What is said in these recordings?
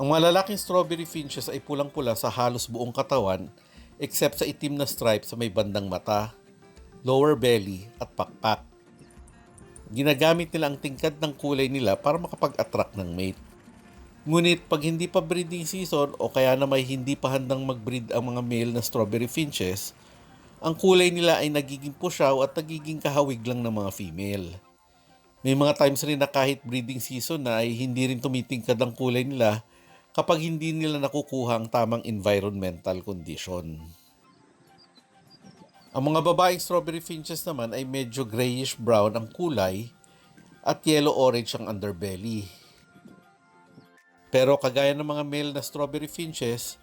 Ang malalaking strawberry finches ay pulang-pula sa halos buong katawan except sa itim na stripe sa may bandang mata, lower belly at pakpak. Ginagamit nila ang tingkad ng kulay nila para makapag-attract ng mate. Ngunit pag hindi pa breeding season o kaya na may hindi pa handang mag-breed ang mga male na strawberry finches, ang kulay nila ay nagiging pusyaw at nagiging kahawig lang ng mga female. May mga times rin na kahit breeding season na ay hindi rin tumitingkad ang kulay nila kapag hindi nila nakukuha ang tamang environmental condition. Ang mga babaeng strawberry finches naman ay medyo grayish-brown ang kulay at yellow-orange ang underbelly. Pero kagaya ng mga male na strawberry finches,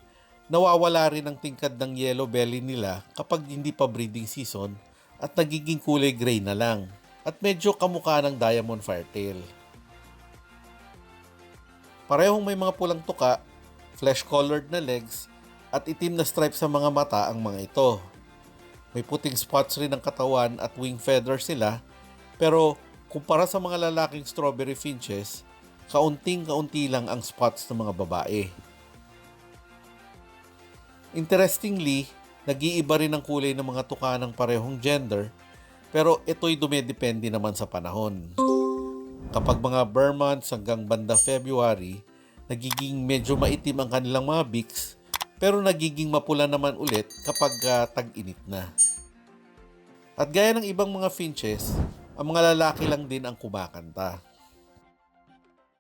nawawala rin ang tingkad ng yellow belly nila kapag hindi pa breeding season at nagiging kulay gray na lang at medyo kamukha ng diamond firetail. Parehong may mga pulang tuka, flesh-colored na legs at itim na stripes sa mga mata ang mga ito. May puting spots rin ang katawan at wing feathers sila, pero kumpara sa mga lalaking strawberry finches, kaunting-kaunti lang ang spots ng mga babae. Interestingly, nag-iiba rin ang kulay ng mga tuka ng parehong gender, pero ito'y dumedepende naman sa panahon. Kapag mga burn months hanggang banda February, nagiging medyo maitim ang kanilang mga beaks, pero nagiging mapula naman ulit kapag tag-init na. At gaya ng ibang mga finches, ang mga lalaki lang din ang kumakanta.